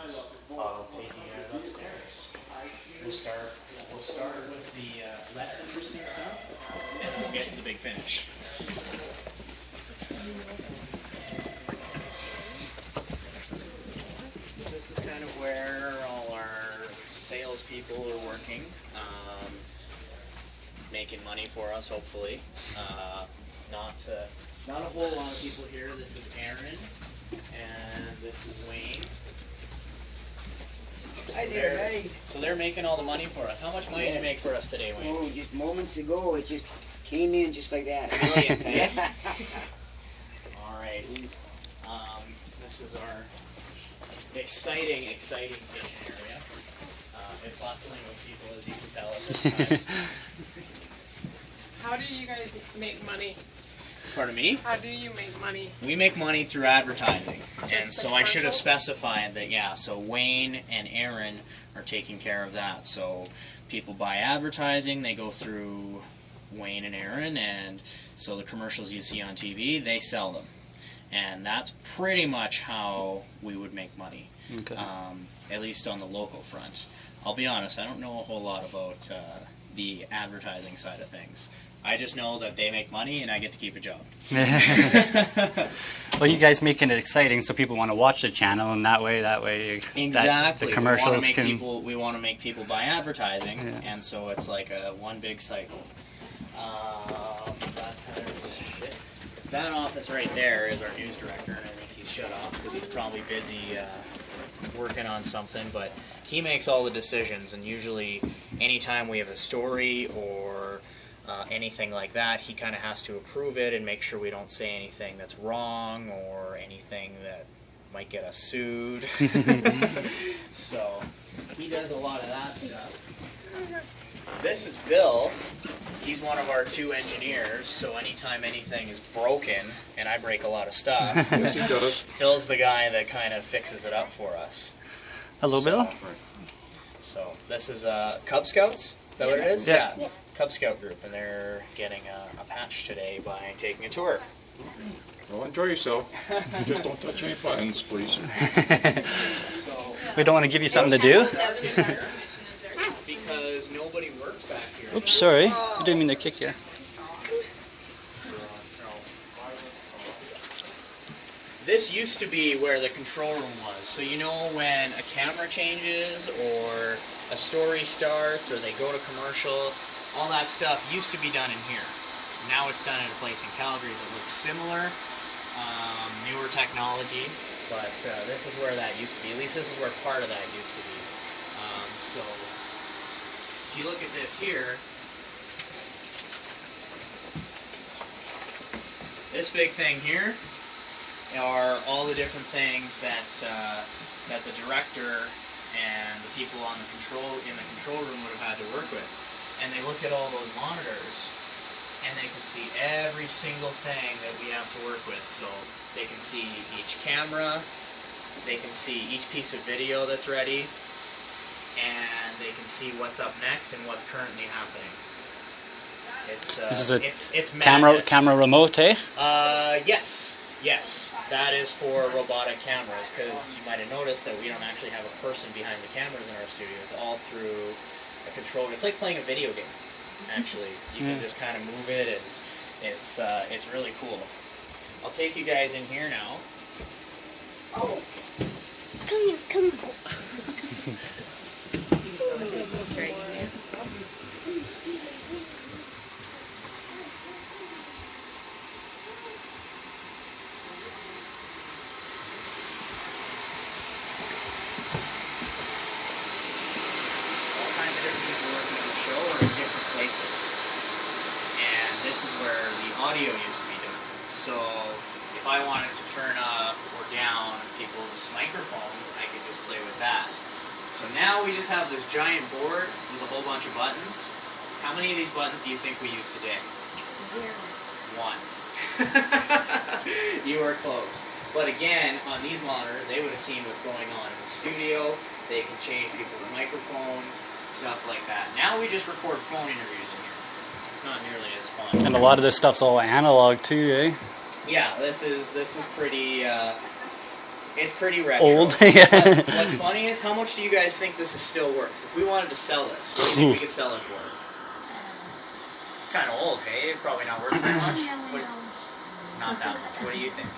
I'll take you guys upstairs. We'll start with the less interesting stuff, and then we'll get to the big finish. This is kind of where all our salespeople are working, making money for us, hopefully. Not a whole lot of people here. This is Aaron, and this is Wayne. Hi there, right. So they're making all the money for us. How much money did you make for us today, Wayne? Oh, just moments ago, it just came in just like that. Brilliant, eh? All right. This is our exciting kitchen area. It's bustling with people, as you can tell at this time. How do you guys make money? Pardon me? How do you make money? We make money through advertising. And Just so the I should have commercials? specified that, yeah, so Wayne and Aaron are taking care of that. So people buy advertising, they go through Wayne and Aaron, and so the commercials you see on TV, they sell them. And that's pretty much how we would make money, Okay. at least on the local front. I'll be honest, I don't know a whole lot about the advertising side of things. I just know that they make money and I get to keep a job. Well, you guys making it exciting so people want to watch the channel, and that way Exactly. the commercials We want to make people buy advertising, and so it's like a one big cycle. That's kind of it. That office right there is our news director, and I think he's shut off because he's probably busy working on something, but he makes all the decisions, and usually anytime we have a story or anything like that, he kind of has to approve it and make sure we don't say anything that's wrong or anything that might get us sued. So he does a lot of that stuff. This is Bill. He's one of our two engineers, so anytime anything is broken, and I break a lot of stuff, Yes, he does. Bill's the guy that kind of fixes it up for us. Hello, Bill. So this is Cub Scouts. Is that what it is? Yeah. Cub Scout group, and they're getting a patch today by taking a tour. Well, enjoy yourself. Just don't touch any buttons, please. We don't want to give you something to do. Because nobody works back here. Oops, sorry. I didn't mean to kick you. This used to be where the control room was. So you know when a camera changes or a story starts or they go to commercial, all that stuff used to be done in here. Now it's done in a place in Calgary that looks similar, newer technology, but this is where that used to be. At least this is where part of that used to be. So if you look at this here, this big thing here are all the different things that that the director and the people on the control room would have had to work with. And they look at all those monitors, and they can see every single thing that we have to work with. So they can see each camera, they can see each piece of video that's ready, and they can see what's up next and what's currently happening. It's This is a it's camera remote, eh? Yes, that is for robotic cameras, because you might have noticed that we don't actually have a person behind the cameras in our studio. It's all through a control. It's like playing a video game, actually. You can just kind of move it, and it's really cool. I'll take you guys in here now. Oh, come here, come here. That's right. This is where the audio used to be done. So if I wanted to turn up or down people's microphones, I could just play with that. So now we just have this giant board with a whole bunch of buttons. How many of these buttons do you think we use today? 0. 1. You were close. But again, on these monitors, they would have seen what's going on in the studio. They can change people's microphones, stuff like that. Now we just record phone interviews in here. It's not nearly as fun. And a lot of this stuff's all analog too, eh? Yeah, this is pretty It's pretty retro. Old. Yeah. What's funny is how much do you guys think this is still worth? If we wanted to sell this, what do you think we could sell it for? It's kind of old, hey? Probably not worth very much. Not that much. What do you think?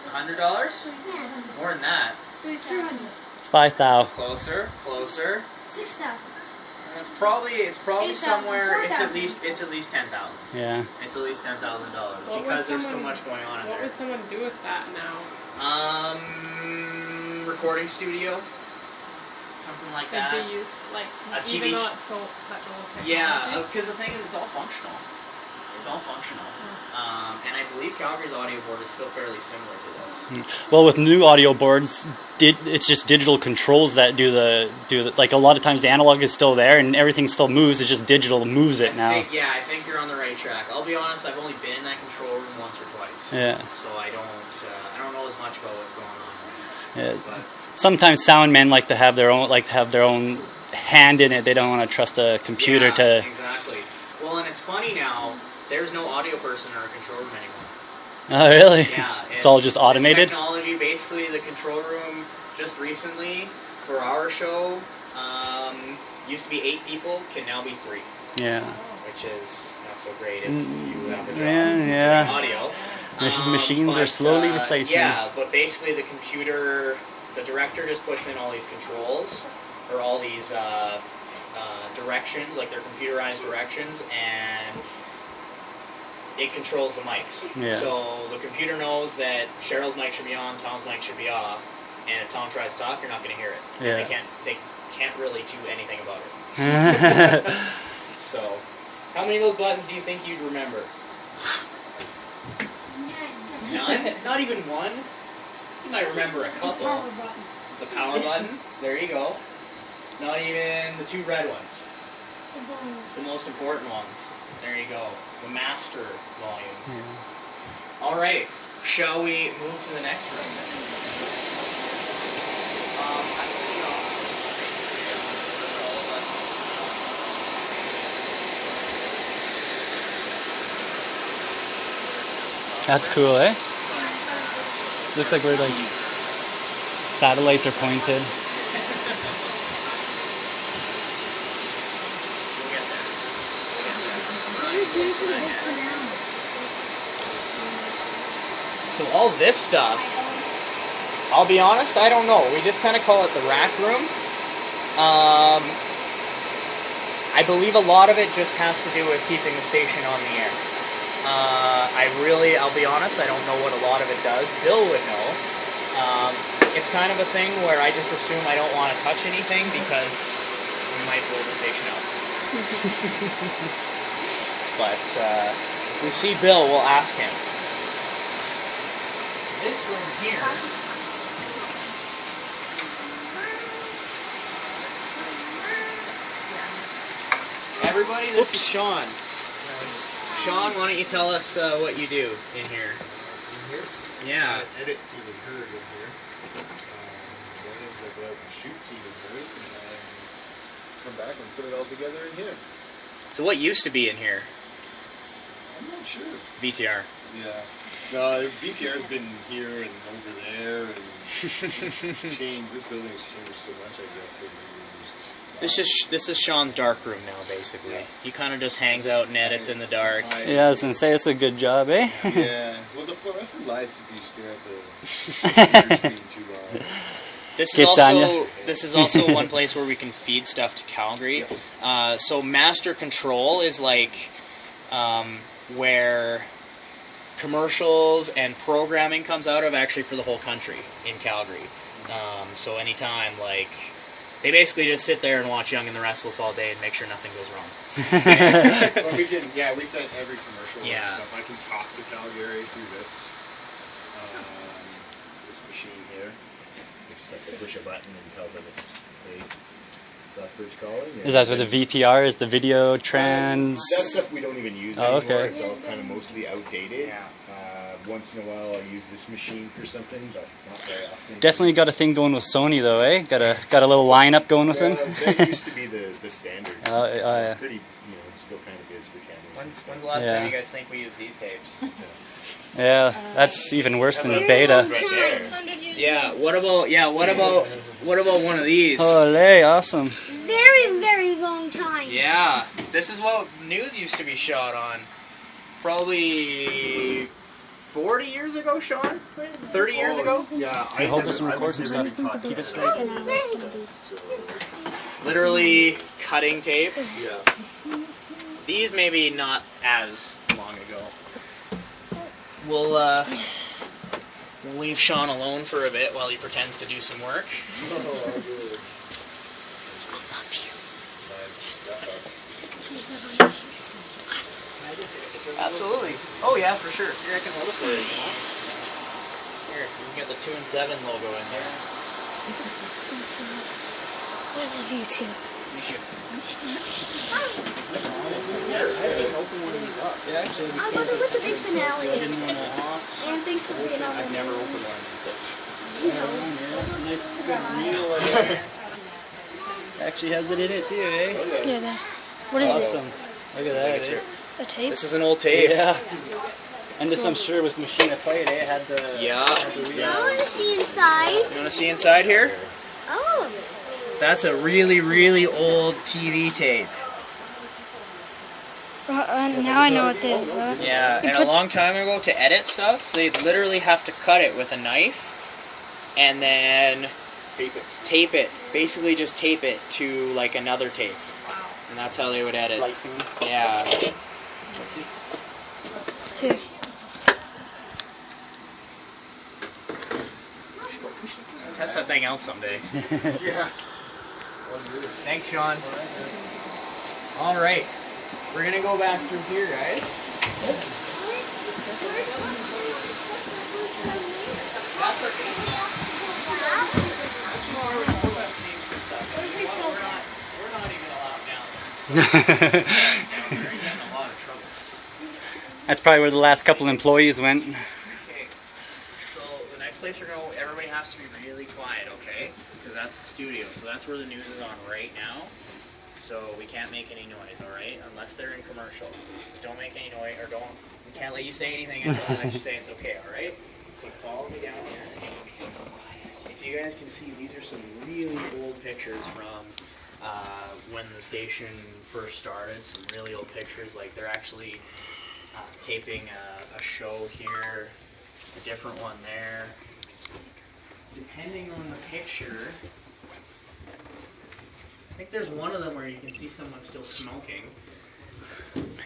$100? More than that. 5,000. Closer, closer. 6,000. It's probably 8,000, somewhere. It's at 4,000. least $10,000. Yeah. It's at least $10,000 What would because there's so someone- much going on in What there. would someone do with that now? Recording studio, something like Could that. be used like A TV even though s- it's so such old Yeah, technology? because the thing is, it's all functional. It's all functional, and I believe Calgary's audio board is still fairly similar to this. Well, with new audio boards, it's just digital controls that do the like a lot of times the analog is still there and everything still moves. It's just digital moves it now. I think you're on the right track. I'll be honest, I've only been in that control room once or twice. Yeah. So I don't know as much about what's going on right now. Yeah. But Sometimes sound men like to have their own hand in it. They don't want to trust a computer yeah, to. exactly. Well, and it's funny now. There's no audio person in our control room anymore. Oh, really? Yeah, It's all just automated? This technology, basically, the control room just recently for our show used to be 8 people, can now be 3, Yeah. which is not so great if you have a job Yeah. doing audio. Machines are slowly replacing. Yeah, but basically the computer, the director just puts in all these controls or all these directions, like they're computerized directions, and it controls the mics. Yeah. So the computer knows that Cheryl's mic should be on, Tom's mic should be off, and if Tom tries to talk, you're not going to hear it. Yeah. They can't really do anything about it. So, how many of those buttons do you think you'd remember? None? Not even one? You might remember a couple. The power button. There you go. Not even the 2 red ones. The most important ones. There you go. The master volume. All right. Shall we move to the next room? All of us. That's cool, eh? Looks like we're like satellites are pointed. We'll get there. So all this stuff, I'll be honest, I don't know. We just kind of call it the rack room. I believe a lot of it just has to do with keeping the station on the air. I'll be honest, I don't know what a lot of it does. Bill would know. It's kind of a thing where I just assume I don't want to touch anything because we might blow the station out. But if we see Bill, we'll ask him. This room here. Everybody, this is Sean. Sean, why don't you tell us what you do in here? In here? Yeah. Edit seed and herd in here. Then I go out and shoot seed and herd, and then come back and put it all together in here. So what used to be in here? I'm not sure. VTR. Yeah. No, BTR's been here and over there, and it's changed. This building's changed so much, I guess, over the years. This is Sean's dark room now, basically. Yeah. He kind of just hangs out and edits in the dark. Yeah, I was gonna say it's a good job, eh? Yeah. Well, the fluorescent lights, if you stare at the screen too long. This is also one place where we can feed stuff to Calgary. So master control is like where commercials and programming comes out of, actually for the whole country in Calgary. So anytime, like, they basically just sit there and watch Young and the Restless all day and make sure nothing goes wrong. Well, we set every commercial Yeah. and stuff. I can talk to Calgary through this machine here. You just have to push a button and tell them it's lethbridge calling. Is that what the VTR is? The video trans? That stuff we don't even use Oh, anymore. okay. It's all kind of mostly outdated. Yeah. Once in a while I'll use this machine for something, but not very often. Definitely got a thing going with Sony though, eh? Got a little lineup going with them. That used to be the standard. Yeah. Pretty, still kind of basic cameras. When's the last Yeah. time you guys think we used these tapes? Yeah, that's even worse than the Very long beta. time. Yeah. What about one of these? Holy, awesome. Very, very long time. Yeah. This is what news used to be shot on. Probably 40 years ago, Sean? 30 years ago? Yeah, Hey, hold this and record some stuff. Keep it straight. Literally cutting tape. Yeah. These maybe not as long ago. We'll leave Sean alone for a bit while he pretends to do some work. Absolutely. Oh yeah, for sure. Here, I can hold it for you. Here, you can get the 2 and 7 logo in there. I love you too. I wonder what the big finale is. And thanks for being on the Never opened one of these. Actually has it in it too, eh? Yeah, there. What is Awesome. Look at that, eh? it? A tape? This is an old tape. Yeah. And this, I'm sure, was the machine that played, eh? It had the... Yeah. I want to see inside. You want to see inside here? Oh. That's a really, really old TV tape. Now I know what this is. Yeah, and a long time ago, to edit stuff, they'd literally have to cut it with a knife and then tape it. Basically just tape it to like another tape. And that's how they would edit. Slicing. Yeah. Here. Test that thing out someday. Yeah. Thanks, Sean. All right. We're going to go back through here, guys. That's our we're not even allowed down there. So we're getting a lot of trouble. That's probably where the last couple employees went. Okay. So the next place we're going, everybody has to be really quiet, okay? Because that's the studio. So that's where the news is on right now. So we can't make any noise, all right? Unless they're in commercial. Don't make any noise, or don't. We can't let you say anything until I let you say it's okay, all right? So follow me down here. If you guys can see, these are some really old pictures from when the station first started. Some really old pictures, like they're actually taping a show here, a different one there. Depending on the picture, I think there's one of them where you can see someone still smoking.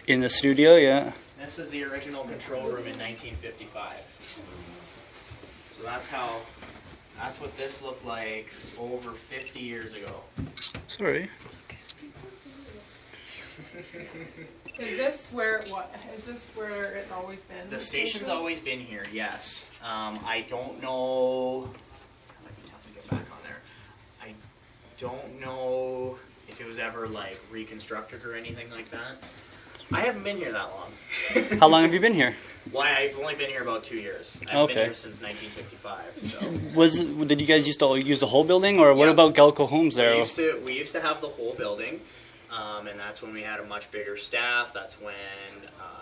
In the studio, yeah. This is the original control room in 1955. So that's what this looked like over 50 years ago. Sorry. Is this where it's always been? The station's always been here, yes. I don't know. That might be tough to get back on there. I don't know if it was ever like reconstructed or anything like that. I haven't been here that long. How long have you been here? Well, I've only been here about 2 years. I've been Okay. here since 1955. So Did you guys used to use the whole building, or what Yeah. about Galco Homes there? we used to have the whole building, and that's when we had a much bigger staff. That's when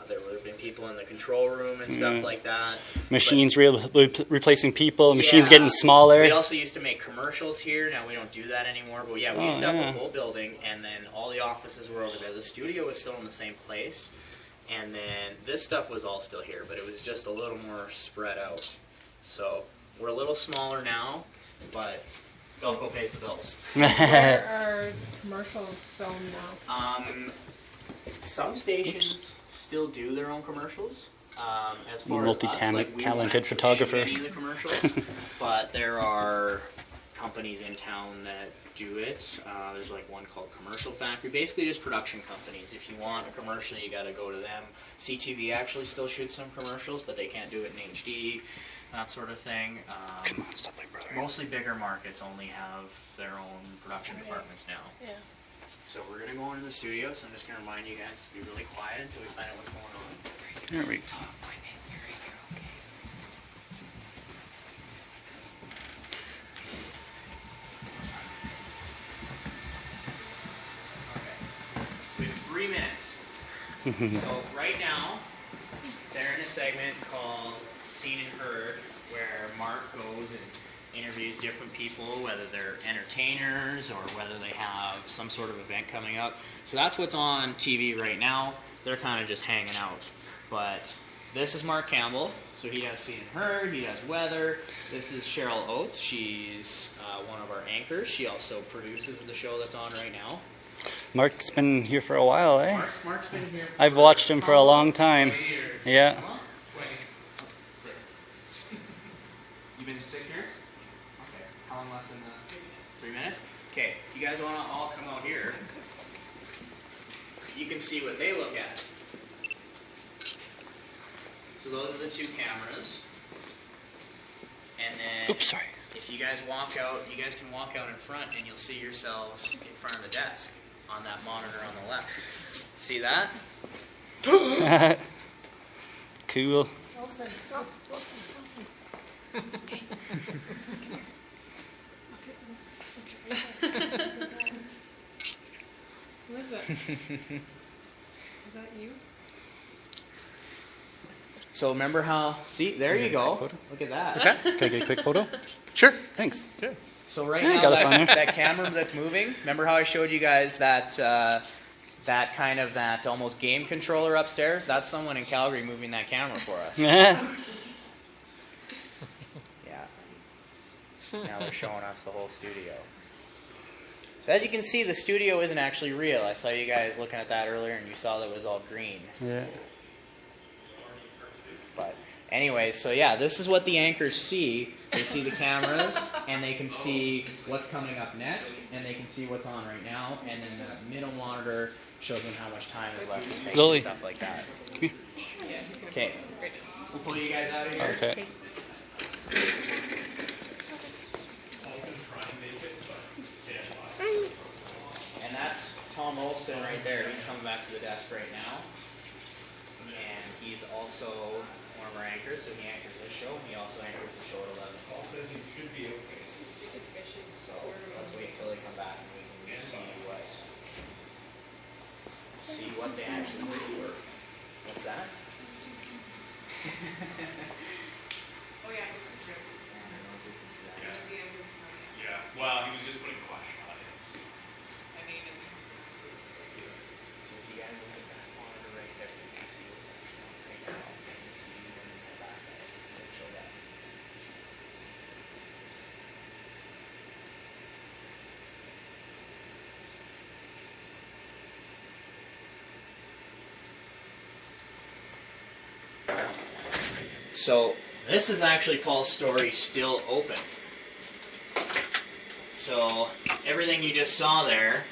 there would have been people in the control room and stuff like that. Machines replacing people, machines Yeah. getting smaller. We also used to make commercials here. Now we don't do that anymore. But yeah, we used to have yeah. the whole building, and then all the offices were over there. The studio was still in the same place, and then this stuff was all still here, but it was just a little more spread out. So we're a little smaller now, but Zelco pays the bills. Where are commercials filmed now? Some stations still do their own commercials. As far as us, Multi-talented we don't actually photographer. shoot any of the commercials, but there are companies in town that do it. There's like one called Commercial Factory. Basically, just production companies. If you want a commercial, you got to go to them. CTV actually still shoots some commercials, but they can't do it in HD. That sort of thing. Come on, stop my brother. Mostly bigger markets only have their own production departments now. Yeah. So we're going to go into the studio, so I'm just going to remind you guys to be really quiet until we find out what's going on. There we go. We have 3 minutes. So right now, they're in a segment called Seen and Heard, where Mark goes and interviews different people, whether they're entertainers or whether they have some sort of event coming up. So that's what's on TV right now. They're kind of just hanging out. But this is Mark Campbell, so he does Seen and Heard, he does weather. This is Cheryl Oates, she's one of our anchors. She also produces the show that's on right now. Mark's been here for a while, eh? Mark's been here for I've watched him for a long time. 20 years. Yeah. Huh? 26. You've been 6 years? Okay. How long left in the 3 minutes? Okay. You guys want to all come out here? You can see what they look at. So those are the two cameras. And then Oops, sorry. if you guys walk out, you guys can walk out in front and you'll see yourselves in front of the desk on that monitor on the left. See that? Cool. Wilson, stop. Wilson, Wilson. Who is it? Is that you? So remember how, see, there you go. Look at that. Okay. Can I get a quick photo? Sure. Thanks. Yeah. So right Yeah, now, got us on there. that camera that's moving, remember how I showed you guys that that kind of that almost game controller upstairs? That's someone in Calgary moving that camera for us. Yeah. Now they're showing us the whole studio. So as you can see, the studio isn't actually real. I saw you guys looking at that earlier, and you saw that it was all green. Yeah. But anyways, so yeah, this is what the anchors see. They see the cameras, and they can see what's coming up next, and they can see what's on right now, and then the middle monitor shows them how much time is left to take Zoli. and stuff like that. Okay, we'll pull you guys out of here. Okay. And that's Tom Olson right there. He's coming back to the desk right now. And he's also one of our anchors, so he anchors this show. He also anchors the show at 11. Paul says he should be okay. So let's wait until they come back and we can see what they actually do. What's that? Oh yeah, this is Rick. Yeah, well, he was just putting question on it. I mean, So if you guys look at that monitor right there, you can see what's actually on right now. And you see even in the back it'll show that. So this is actually Paul's story still open. So everything you just saw there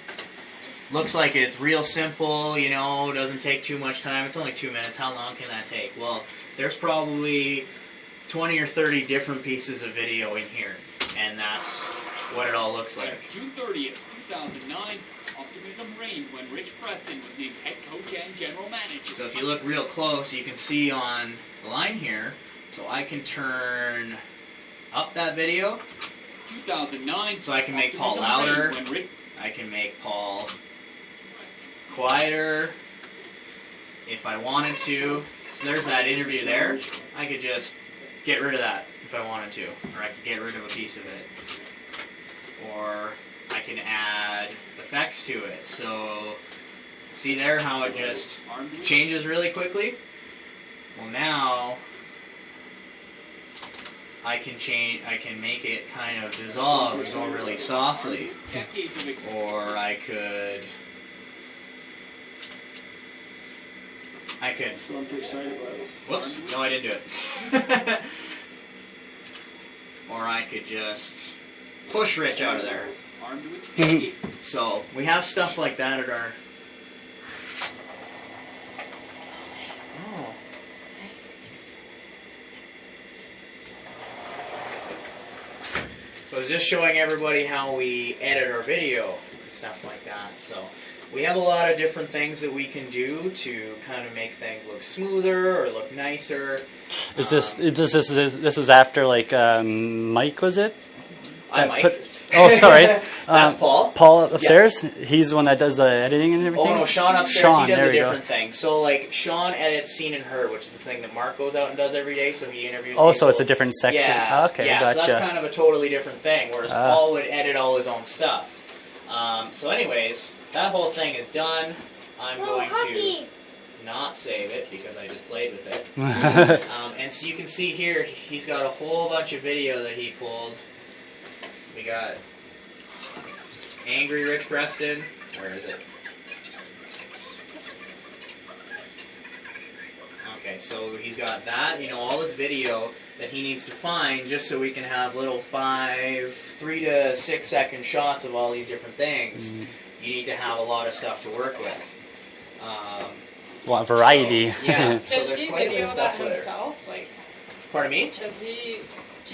looks like it's real simple, you know, doesn't take too much time. It's only 2 minutes. How long can that take? Well, there's probably 20 or 30 different pieces of video in here, and that's what it all looks like. June 30th, 2009, optimism reigned when Rich Preston was named head coach and general manager. So if you look real close, you can see on the line here, so I can turn up that video. 2009, So I can make Paul optimism louder. reigned when Rich I can make Paul quieter if I wanted to. So there's that interview there. I could just get rid of that if I wanted to, or I could get rid of a piece of it, or I can add effects to it. So see there how it just changes really quickly? Well, now I can change. I can make it kind of dissolve or go really softly, decades of or I could. I'm too excited about it. Whoops! No, I didn't do it. Or I could just push Rich out of there. armed with decades. So we have stuff like that at our. Oh. So I was just showing everybody how we edit our video and stuff like that. So we have a lot of different things that we can do to kind of make things look smoother or look nicer. Is this is after like Mike, was it? I'm Mike. Oh, sorry. That's Paul. Paul upstairs. He's the one that does the editing and everything. Oh no, Sean upstairs. Sean, he does there a we go. different thing. So like Sean edits Seen and Heard, which is the thing that Mark goes out and does every day. So he interviews. Oh, people. so it's a different section. Yeah. Okay, yeah, gotcha. So that's kind of a totally different thing. Whereas Paul would edit all his own stuff. So anyways, that whole thing is done. I'm going to not save it because I just played with it. And so you can see here, he's got a whole bunch of video that he pulled. We got Angry Rich Preston. Where is it? Okay, so he's got that, you know, all this video that he needs to find just so we can have little 3 to 6 second shots of all these different things. You need to have a lot of stuff to work with. Want variety. So, yeah, so Does there's he quite a bit video of that stuff there. himself? Like, Pardon me? does he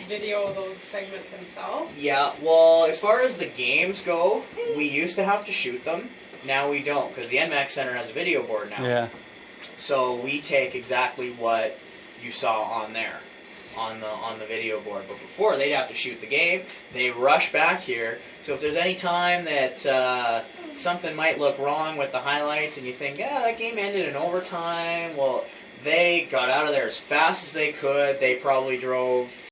video those segments himself? Yeah, well, as far as the games go, we used to have to shoot them. Now we don't, because the NMAX Center has a video board now. Yeah. So we take exactly what you saw on there, on the video board. But before, they'd have to shoot the game. They rush back here. So if there's any time that something might look wrong with the highlights, and you think, yeah, that game ended in overtime, well, they got out of there as fast as they could. They probably drove